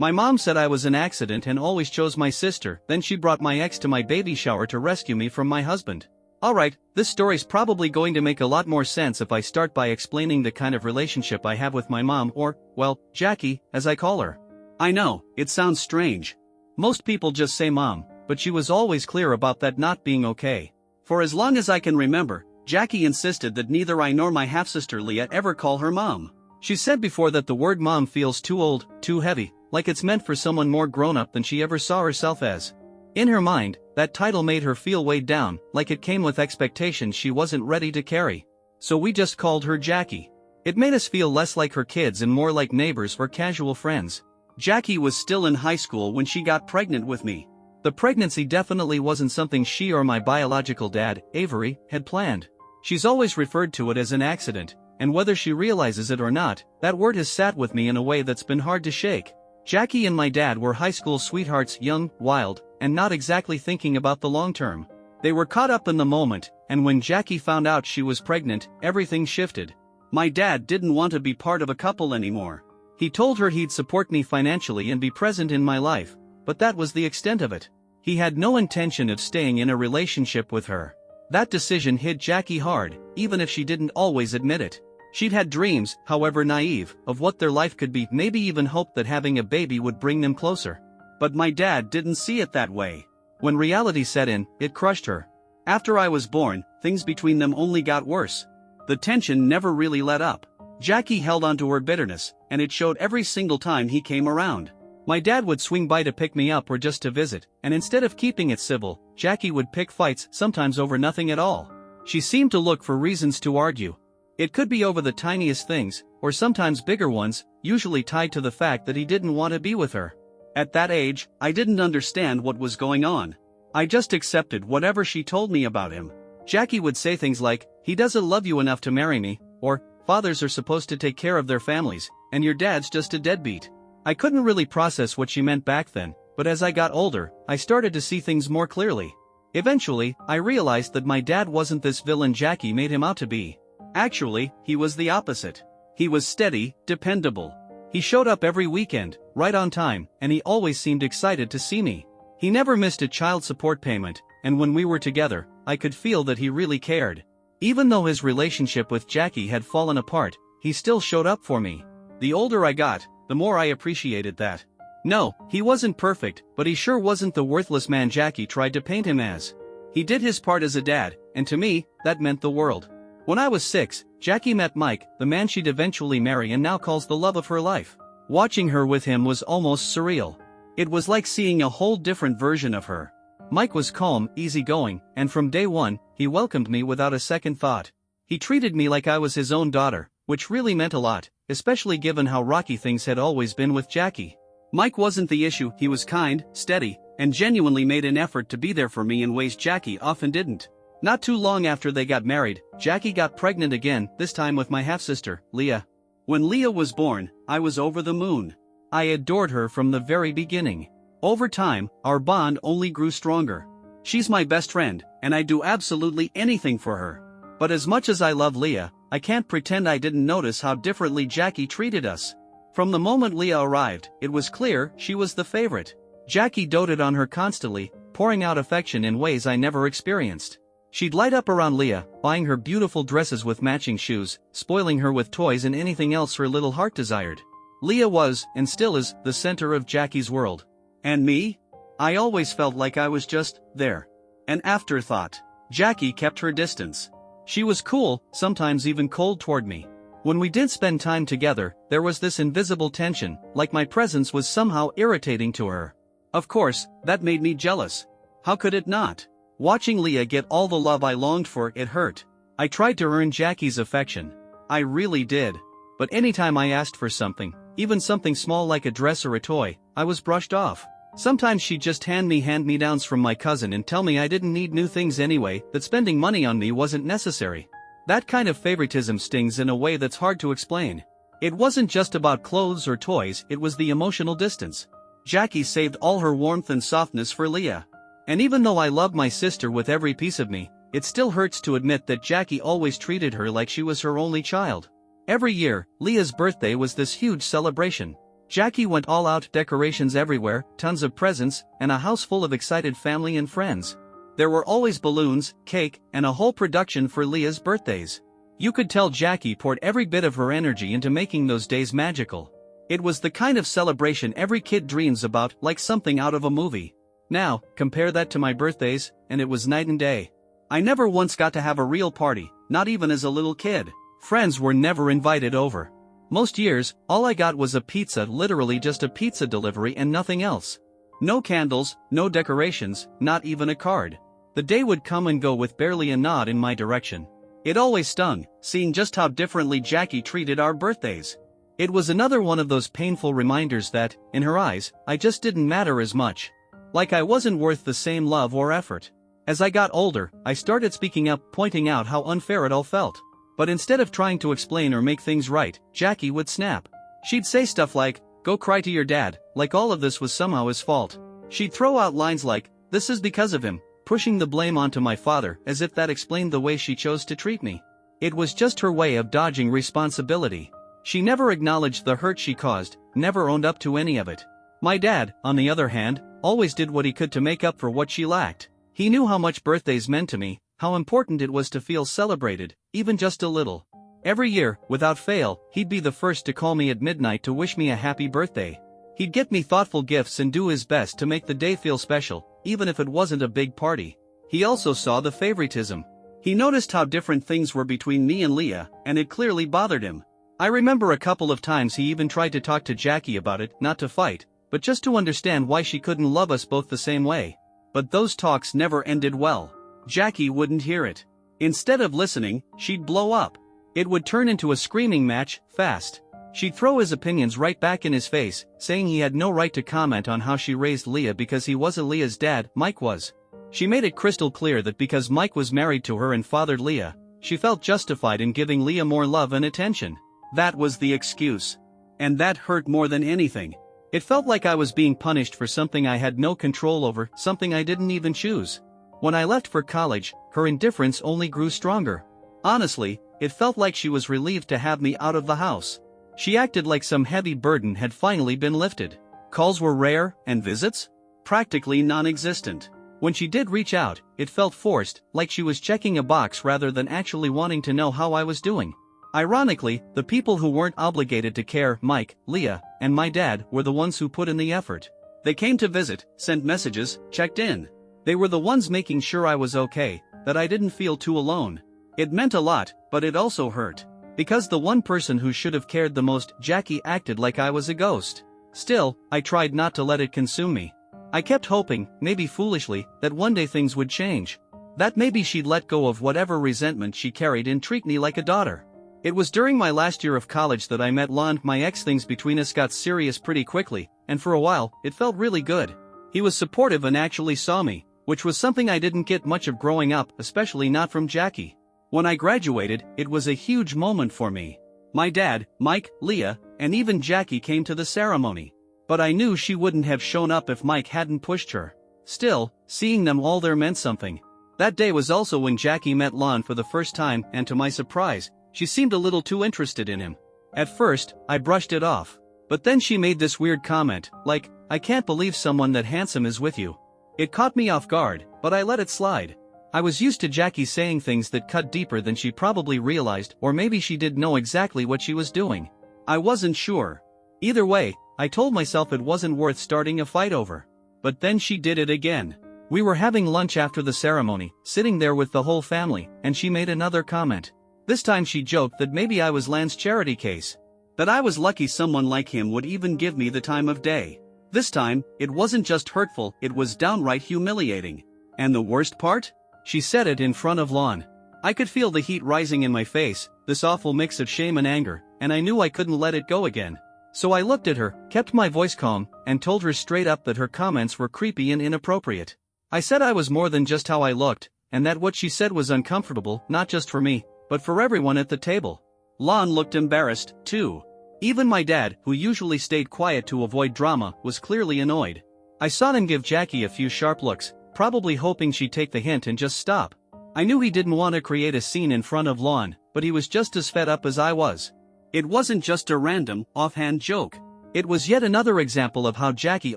My mom said I was an accident and always chose my sister, then she brought my ex to my baby shower to rescue me from my husband. Alright, this story's probably going to make a lot more sense if I start by explaining the kind of relationship I have with my mom or, well, Jackie, as I call her. I know, it sounds strange. Most people just say mom, but she was always clear about that not being okay. For as long as I can remember, Jackie insisted that neither I nor my half-sister Leah ever call her mom. She said before that the word mom feels too old, too heavy, like it's meant for someone more grown-up than she ever saw herself as. In her mind, that title made her feel weighed down, like it came with expectations she wasn't ready to carry. So we just called her Jackie. It made us feel less like her kids and more like neighbors or casual friends. Jackie was still in high school when she got pregnant with me. The pregnancy definitely wasn't something she or my biological dad, Avery, had planned. She's always referred to it as an accident, and whether she realizes it or not, that word has sat with me in a way that's been hard to shake. Jackie and my dad were high school sweethearts, young, wild, and not exactly thinking about the long term. They were caught up in the moment, and when Jackie found out she was pregnant, everything shifted. My dad didn't want to be part of a couple anymore. He told her he'd support me financially and be present in my life, but that was the extent of it. He had no intention of staying in a relationship with her. That decision hit Jackie hard, even if she didn't always admit it. She'd had dreams, however naive, of what their life could be, maybe even hoped that having a baby would bring them closer. But my dad didn't see it that way. When reality set in, it crushed her. After I was born, things between them only got worse. The tension never really let up. Jackie held on to her bitterness, and it showed every single time he came around. My dad would swing by to pick me up or just to visit, and instead of keeping it civil, Jackie would pick fights, sometimes over nothing at all. She seemed to look for reasons to argue. It could be over the tiniest things, or sometimes bigger ones, usually tied to the fact that he didn't want to be with her. At that age, I didn't understand what was going on. I just accepted whatever she told me about him. Jackie would say things like, "He doesn't love you enough to marry me," or, "Fathers are supposed to take care of their families, and your dad's just a deadbeat." I couldn't really process what she meant back then, but as I got older, I started to see things more clearly. Eventually, I realized that my dad wasn't this villain Jackie made him out to be. Actually, he was the opposite. He was steady, dependable. He showed up every weekend, right on time, and he always seemed excited to see me. He never missed a child support payment, and when we were together, I could feel that he really cared. Even though his relationship with Jackie had fallen apart, he still showed up for me. The older I got, the more I appreciated that. No, he wasn't perfect, but he sure wasn't the worthless man Jackie tried to paint him as. He did his part as a dad, and to me, that meant the world. When I was 6, Jackie met Mike, the man she'd eventually marry and now calls the love of her life. Watching her with him was almost surreal. It was like seeing a whole different version of her. Mike was calm, easygoing, and from day one, he welcomed me without a second thought. He treated me like I was his own daughter, which really meant a lot, especially given how rocky things had always been with Jackie. Mike wasn't the issue, he was kind, steady, and genuinely made an effort to be there for me in ways Jackie often didn't. Not too long after they got married, Jackie got pregnant again, this time with my half-sister, Leah. When Leah was born, I was over the moon. I adored her from the very beginning. Over time, our bond only grew stronger. She's my best friend, and I'd do absolutely anything for her. But as much as I love Leah, I can't pretend I didn't notice how differently Jackie treated us. From the moment Leah arrived, it was clear she was the favorite. Jackie doted on her constantly, pouring out affection in ways I never experienced. She'd light up around Leah, buying her beautiful dresses with matching shoes, spoiling her with toys and anything else her little heart desired. Leah was, and still is, the center of Jackie's world. And me? I always felt like I was just there. An afterthought. Jackie kept her distance. She was cool, sometimes even cold toward me. When we did spend time together, there was this invisible tension, like my presence was somehow irritating to her. Of course, that made me jealous. How could it not? Watching Leah get all the love I longed for, it hurt. I tried to earn Jackie's affection. I really did. But anytime I asked for something, even something small like a dress or a toy, I was brushed off. Sometimes she'd just hand me hand-me-downs from my cousin and tell me I didn't need new things anyway, that spending money on me wasn't necessary. That kind of favoritism stings in a way that's hard to explain. It wasn't just about clothes or toys, it was the emotional distance. Jackie saved all her warmth and softness for Leah. And even though I loved my sister with every piece of me, it still hurts to admit that Jackie always treated her like she was her only child. Every year, Leah's birthday was this huge celebration. Jackie went all out, decorations everywhere, tons of presents, and a house full of excited family and friends. There were always balloons, cake, and a whole production for Leah's birthdays. You could tell Jackie poured every bit of her energy into making those days magical. It was the kind of celebration every kid dreams about, like something out of a movie. Now, compare that to my birthdays, and it was night and day. I never once got to have a real party, not even as a little kid. Friends were never invited over. Most years, all I got was a pizza, literally just a pizza delivery and nothing else. No candles, no decorations, not even a card. The day would come and go with barely a nod in my direction. It always stung, seeing just how differently Jackie treated our birthdays. It was another one of those painful reminders that, in her eyes, I just didn't matter as much. Like I wasn't worth the same love or effort. As I got older, I started speaking up, pointing out how unfair it all felt. But instead of trying to explain or make things right, Jackie would snap. She'd say stuff like, "Go cry to your dad," like all of this was somehow his fault. She'd throw out lines like, "This is because of him," pushing the blame onto my father as if that explained the way she chose to treat me. It was just her way of dodging responsibility. She never acknowledged the hurt she caused, never owned up to any of it. My dad, on the other hand, always did what he could to make up for what she lacked. He knew how much birthdays meant to me, how important it was to feel celebrated, even just a little. Every year, without fail, he'd be the first to call me at midnight to wish me a happy birthday. He'd get me thoughtful gifts and do his best to make the day feel special, even if it wasn't a big party. He also saw the favoritism. He noticed how different things were between me and Leah, and it clearly bothered him. I remember a couple of times he even tried to talk to Jackie about it, not to fight, but just to understand why she couldn't love us both the same way. But those talks never ended well. Jackie wouldn't hear it. Instead of listening, she'd blow up. It would turn into a screaming match, fast. She'd throw his opinions right back in his face, saying he had no right to comment on how she raised Leah because he wasn't Leah's dad, Mike was. She made it crystal clear that because Mike was married to her and fathered Leah, she felt justified in giving Leah more love and attention. That was the excuse. And that hurt more than anything. It felt like I was being punished for something I had no control over, something I didn't even choose. When I left for college, her indifference only grew stronger. Honestly, it felt like she was relieved to have me out of the house. She acted like some heavy burden had finally been lifted. Calls were rare, and visits? Practically non-existent. When she did reach out, it felt forced, like she was checking a box rather than actually wanting to know how I was doing. Ironically, the people who weren't obligated to care, Mike, Leah, and my dad, were the ones who put in the effort. They came to visit, sent messages, checked in. They were the ones making sure I was okay, that I didn't feel too alone. It meant a lot, but it also hurt. Because the one person who should have cared the most, Jackie, acted like I was a ghost. Still, I tried not to let it consume me. I kept hoping, maybe foolishly, that one day things would change. That maybe she'd let go of whatever resentment she carried and treat me like a daughter. It was during my last year of college that I met Lon, my ex. Things between us got serious pretty quickly, and for a while, it felt really good. He was supportive and actually saw me, which was something I didn't get much of growing up, especially not from Jackie. When I graduated, it was a huge moment for me. My dad, Mike, Leah, and even Jackie came to the ceremony. But I knew she wouldn't have shown up if Mike hadn't pushed her. Still, seeing them all there meant something. That day was also when Jackie met Lon for the first time, and to my surprise, she seemed a little too interested in him. At first, I brushed it off. But then she made this weird comment, like, "I can't believe someone that handsome is with you." It caught me off guard, but I let it slide. I was used to Jackie saying things that cut deeper than she probably realized, or maybe she did know exactly what she was doing. I wasn't sure. Either way, I told myself it wasn't worth starting a fight over. But then she did it again. We were having lunch after the ceremony, sitting there with the whole family, and she made another comment. This time she joked that maybe I was Lan's charity case. That I was lucky someone like him would even give me the time of day. This time, it wasn't just hurtful, it was downright humiliating. And the worst part? She said it in front of Lon. I could feel the heat rising in my face, this awful mix of shame and anger, and I knew I couldn't let it go again. So I looked at her, kept my voice calm, and told her straight up that her comments were creepy and inappropriate. I said I was more than just how I looked, and that what she said was uncomfortable, not just for me, but for everyone at the table. Lon looked embarrassed, too. Even my dad, who usually stayed quiet to avoid drama, was clearly annoyed. I saw him give Jackie a few sharp looks, probably hoping she'd take the hint and just stop. I knew he didn't want to create a scene in front of Lon, but he was just as fed up as I was. It wasn't just a random, offhand joke. It was yet another example of how Jackie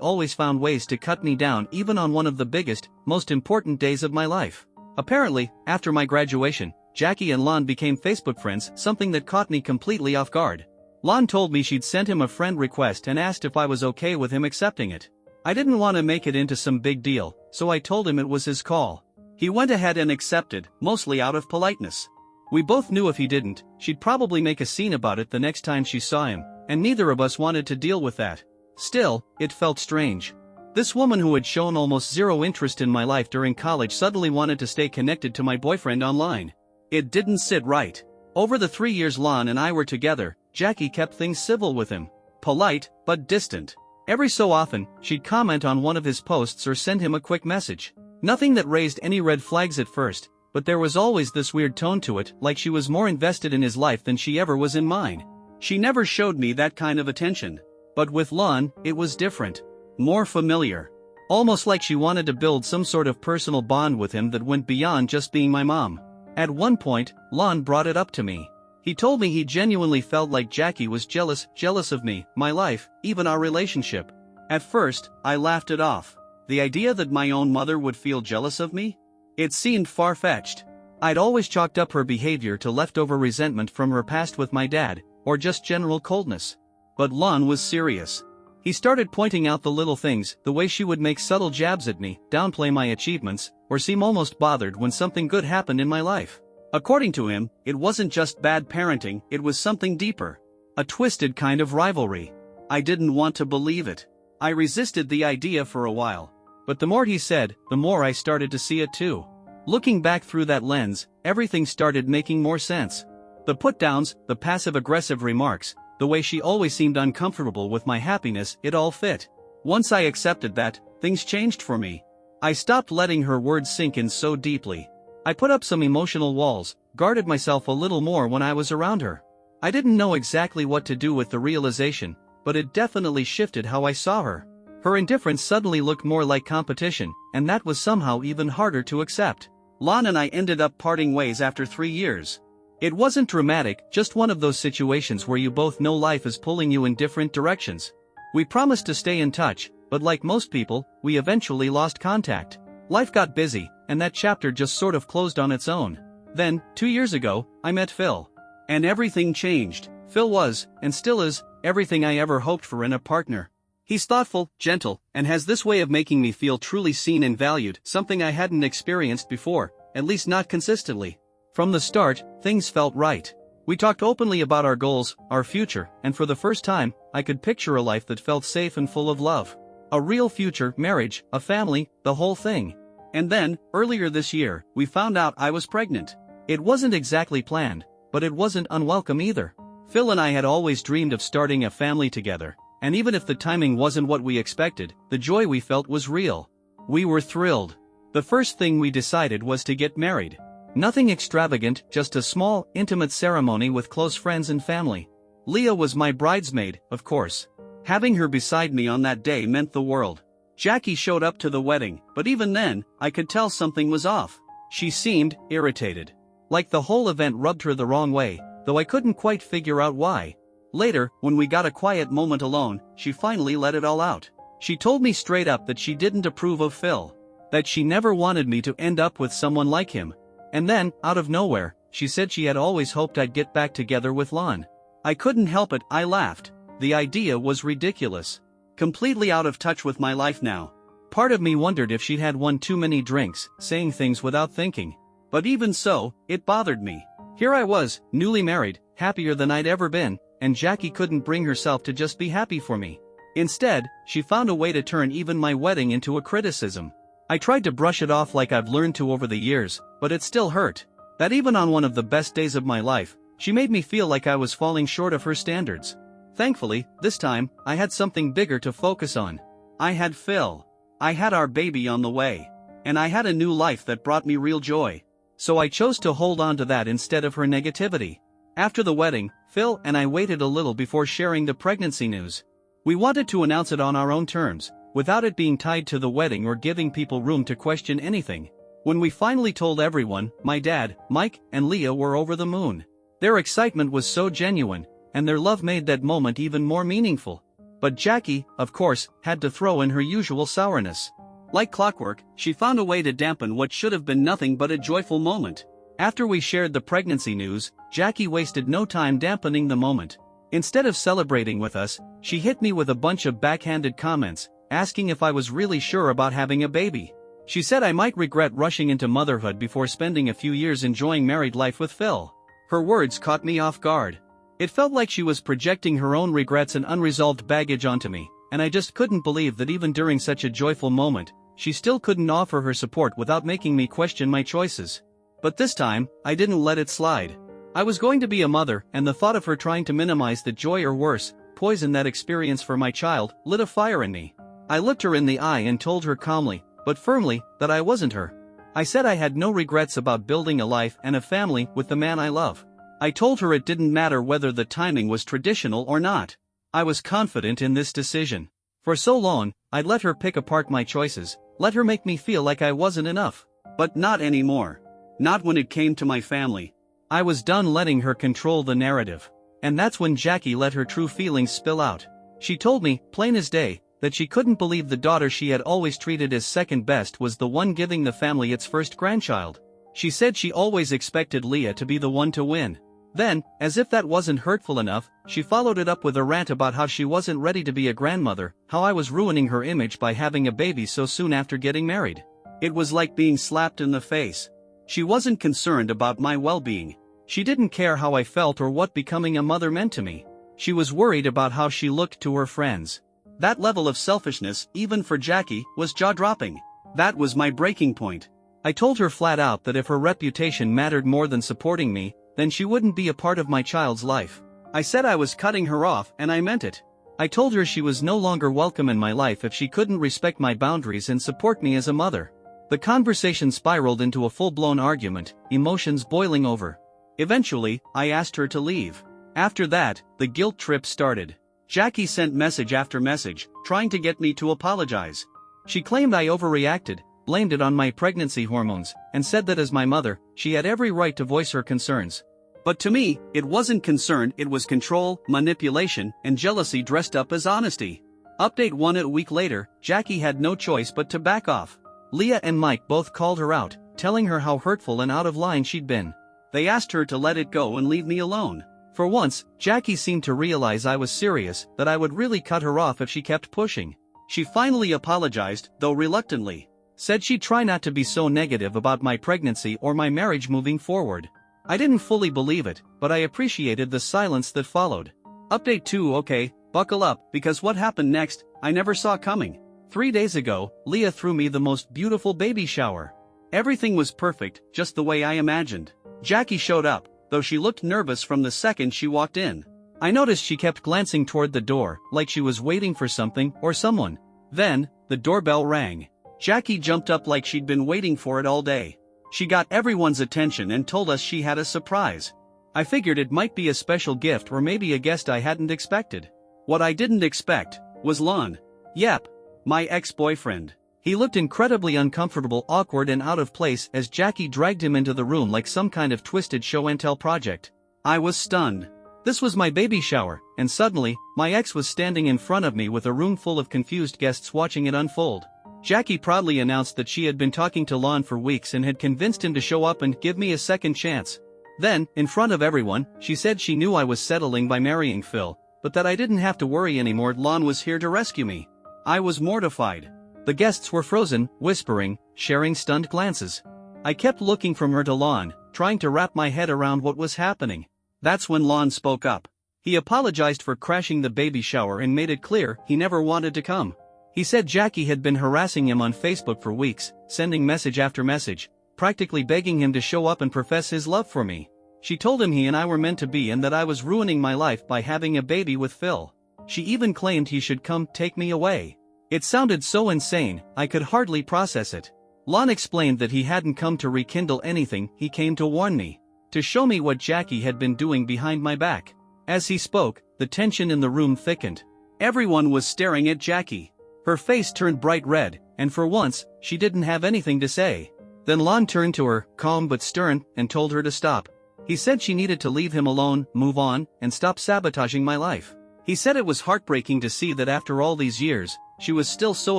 always found ways to cut me down even on one of the biggest, most important days of my life. Apparently, after my graduation, Jackie and Lon became Facebook friends, something that caught me completely off guard. Lon told me she'd sent him a friend request and asked if I was okay with him accepting it. I didn't want to make it into some big deal, so I told him it was his call. He went ahead and accepted, mostly out of politeness. We both knew if he didn't, she'd probably make a scene about it the next time she saw him, and neither of us wanted to deal with that. Still, it felt strange. This woman who had shown almost zero interest in my life during college suddenly wanted to stay connected to my boyfriend online. It didn't sit right. Over the 3 years Lon and I were together, Jackie kept things civil with him. Polite, but distant. Every so often, she'd comment on one of his posts or send him a quick message. Nothing that raised any red flags at first, but there was always this weird tone to it, like she was more invested in his life than she ever was in mine. She never showed me that kind of attention. But with Lon, it was different. More familiar. Almost like she wanted to build some sort of personal bond with him that went beyond just being my mom. At one point, Lon brought it up to me. He told me he genuinely felt like Jackie was jealous of me, my life, even our relationship. At first, I laughed it off. The idea that my own mother would feel jealous of me? It seemed far-fetched. I'd always chalked up her behavior to leftover resentment from her past with my dad, or just general coldness. But Lon was serious. He started pointing out the little things, the way she would make subtle jabs at me, downplay my achievements, or seem almost bothered when something good happened in my life. According to him, it wasn't just bad parenting, it was something deeper. A twisted kind of rivalry. I didn't want to believe it. I resisted the idea for a while. But the more he said, the more I started to see it too. Looking back through that lens, everything started making more sense. The put-downs, the passive-aggressive remarks, the way she always seemed uncomfortable with my happiness, it all fit. Once I accepted that, things changed for me. I stopped letting her words sink in so deeply. I put up some emotional walls, guarded myself a little more when I was around her. I didn't know exactly what to do with the realization, but it definitely shifted how I saw her. Her indifference suddenly looked more like competition, and that was somehow even harder to accept. Lon and I ended up parting ways after 3 years. It wasn't dramatic, just one of those situations where you both know life is pulling you in different directions. We promised to stay in touch, but like most people, we eventually lost contact. Life got busy, and that chapter just sort of closed on its own. Then, 2 years ago, I met Phil. And everything changed. Phil was, and still is, everything I ever hoped for in a partner. He's thoughtful, gentle, and has this way of making me feel truly seen and valued, something I hadn't experienced before, at least not consistently. From the start, things felt right. We talked openly about our goals, our future, and for the first time, I could picture a life that felt safe and full of love. A real future, marriage, a family, the whole thing. And then, earlier this year, we found out I was pregnant. It wasn't exactly planned, but it wasn't unwelcome either. Phil and I had always dreamed of starting a family together, and even if the timing wasn't what we expected, the joy we felt was real. We were thrilled. The first thing we decided was to get married. Nothing extravagant, just a small, intimate ceremony with close friends and family. Leah was my bridesmaid, of course. Having her beside me on that day meant the world. Jackie showed up to the wedding, but even then, I could tell something was off. She seemed irritated. Like the whole event rubbed her the wrong way, though I couldn't quite figure out why. Later, when we got a quiet moment alone, she finally let it all out. She told me straight up that she didn't approve of Phil. That she never wanted me to end up with someone like him. And then, out of nowhere, she said she had always hoped I'd get back together with Lon. I couldn't help it, I laughed. The idea was ridiculous. Completely out of touch with my life now. Part of me wondered if she'd had one too many drinks, saying things without thinking. But even so, it bothered me. Here I was, newly married, happier than I'd ever been, and Jackie couldn't bring herself to just be happy for me. Instead, she found a way to turn even my wedding into a criticism. I tried to brush it off like I've learned to over the years, but it still hurt. That even on one of the best days of my life, she made me feel like I was falling short of her standards. Thankfully, this time, I had something bigger to focus on. I had Phil. I had our baby on the way. And I had a new life that brought me real joy. So I chose to hold on to that instead of her negativity. After the wedding, Phil and I waited a little before sharing the pregnancy news. We wanted to announce it on our own terms, without it being tied to the wedding or giving people room to question anything. When we finally told everyone, my dad, Mike, and Leah were over the moon. Their excitement was so genuine, and their love made that moment even more meaningful. But Jackie, of course, had to throw in her usual sourness. Like clockwork, she found a way to dampen what should have been nothing but a joyful moment. After we shared the pregnancy news, Jackie wasted no time dampening the moment. Instead of celebrating with us, she hit me with a bunch of backhanded comments, asking if I was really sure about having a baby. She said I might regret rushing into motherhood before spending a few years enjoying married life with Phil. Her words caught me off guard. It felt like she was projecting her own regrets and unresolved baggage onto me, and I just couldn't believe that even during such a joyful moment, she still couldn't offer her support without making me question my choices. But this time, I didn't let it slide. I was going to be a mother, and the thought of her trying to minimize the joy or worse, poison that experience for my child, lit a fire in me. I looked her in the eye and told her calmly, but firmly, that I wasn't her. I said I had no regrets about building a life and a family with the man I love. I told her it didn't matter whether the timing was traditional or not. I was confident in this decision. For so long, I'd let her pick apart my choices, let her make me feel like I wasn't enough. But not anymore. Not when it came to my family. I was done letting her control the narrative. And that's when Jackie let her true feelings spill out. She told me, plain as day, that she couldn't believe the daughter she had always treated as second best was the one giving the family its first grandchild. She said she always expected Leah to be the one to win. Then, as if that wasn't hurtful enough, she followed it up with a rant about how she wasn't ready to be a grandmother, how I was ruining her image by having a baby so soon after getting married. It was like being slapped in the face. She wasn't concerned about my well-being. She didn't care how I felt or what becoming a mother meant to me. She was worried about how she looked to her friends. That level of selfishness, even for Jackie, was jaw-dropping. That was my breaking point. I told her flat out that if her reputation mattered more than supporting me, then she wouldn't be a part of my child's life. I said I was cutting her off, and I meant it. I told her she was no longer welcome in my life if she couldn't respect my boundaries and support me as a mother. The conversation spiraled into a full-blown argument, emotions boiling over. Eventually, I asked her to leave. After that, the guilt trip started. Jackie sent message after message, trying to get me to apologize. She claimed I overreacted, blamed it on my pregnancy hormones, and said that as my mother, she had every right to voice her concerns. But to me, it wasn't concern, it was control, manipulation, and jealousy dressed up as honesty. Update 1: a week later, Jackie had no choice but to back off. Leah and Mike both called her out, telling her how hurtful and out of line she'd been. They asked her to let it go and leave me alone. For once, Jackie seemed to realize I was serious, that I would really cut her off if she kept pushing. She finally apologized, though reluctantly. Said she'd try not to be so negative about my pregnancy or my marriage moving forward. I didn't fully believe it, but I appreciated the silence that followed. Update 2: okay, buckle up, because what happened next, I never saw coming. 3 days ago, Leah threw me the most beautiful baby shower. Everything was perfect, just the way I imagined. Jackie showed up, though she looked nervous from the second she walked in. I noticed she kept glancing toward the door, like she was waiting for something or someone. Then, the doorbell rang. Jackie jumped up like she'd been waiting for it all day. She got everyone's attention and told us she had a surprise. I figured it might be a special gift or maybe a guest I hadn't expected. What I didn't expect was Lon. Yep, my ex-boyfriend. He looked incredibly uncomfortable, awkward and out of place as Jackie dragged him into the room like some kind of twisted show and tell project. I was stunned. This was my baby shower, and suddenly, my ex was standing in front of me with a room full of confused guests watching it unfold. Jackie proudly announced that she had been talking to Lon for weeks and had convinced him to show up and give me a second chance. Then, in front of everyone, she said she knew I was settling by marrying Phil, but that I didn't have to worry anymore. Lon was here to rescue me. I was mortified. The guests were frozen, whispering, sharing stunned glances. I kept looking from her to Lon, trying to wrap my head around what was happening. That's when Lon spoke up. He apologized for crashing the baby shower and made it clear he never wanted to come. He said Jackie had been harassing him on Facebook for weeks, sending message after message, practically begging him to show up and profess his love for me. She told him he and I were meant to be and that I was ruining my life by having a baby with Phil. She even claimed he should come take me away. It sounded so insane, I could hardly process it. Lon explained that he hadn't come to rekindle anything, he came to warn me. To show me what Jackie had been doing behind my back. As he spoke, the tension in the room thickened. Everyone was staring at Jackie. Her face turned bright red, and for once, she didn't have anything to say. Then Lon turned to her, calm but stern, and told her to stop. He said she needed to leave him alone, move on, and stop sabotaging my life. He said it was heartbreaking to see that after all these years, she was still so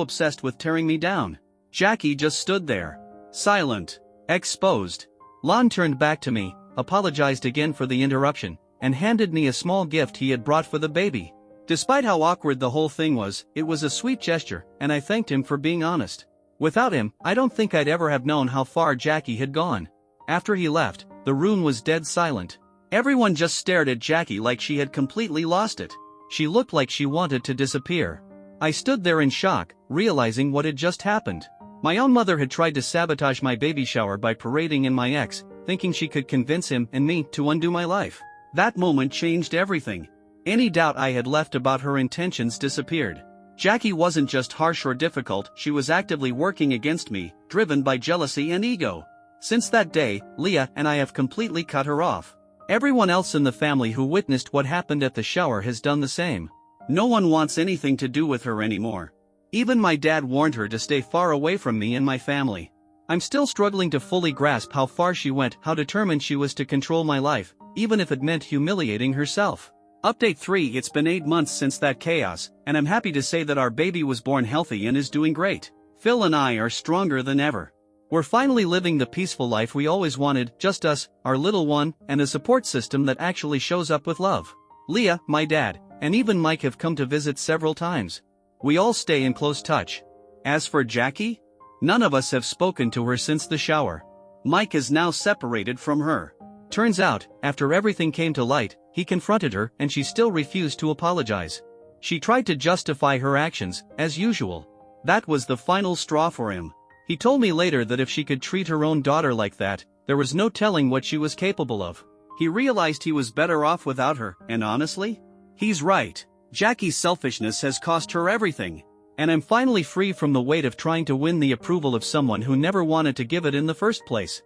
obsessed with tearing me down. Jackie just stood there. Silent. Exposed. Lon turned back to me, apologized again for the interruption, and handed me a small gift he had brought for the baby. Despite how awkward the whole thing was, it was a sweet gesture, and I thanked him for being honest. Without him, I don't think I'd ever have known how far Jackie had gone. After he left, the room was dead silent. Everyone just stared at Jackie like she had completely lost it. She looked like she wanted to disappear. I stood there in shock, realizing what had just happened. My own mother had tried to sabotage my baby shower by parading in my ex, thinking she could convince him and me to undo my life. That moment changed everything. Any doubt I had left about her intentions disappeared. Jackie wasn't just harsh or difficult, she was actively working against me, driven by jealousy and ego. Since that day, Leah and I have completely cut her off. Everyone else in the family who witnessed what happened at the shower has done the same. No one wants anything to do with her anymore. Even my dad warned her to stay far away from me and my family. I'm still struggling to fully grasp how far she went, how determined she was to control my life, even if it meant humiliating herself. Update 3: It's been 8 months since that chaos, and I'm happy to say that our baby was born healthy and is doing great. Phil and I are stronger than ever. We're finally living the peaceful life we always wanted, just us, our little one, and a support system that actually shows up with love. Leah, my dad, and even Mike have come to visit several times. We all stay in close touch. As for Jackie, none of us have spoken to her since the shower. Mike is now separated from her. Turns out, after everything came to light, he confronted her and she still refused to apologize. She tried to justify her actions, as usual. That was the final straw for him. He told me later that if she could treat her own daughter like that, there was no telling what she was capable of. He realized he was better off without her, and honestly, he's right. Jackie's selfishness has cost her everything. And I'm finally free from the weight of trying to win the approval of someone who never wanted to give it in the first place.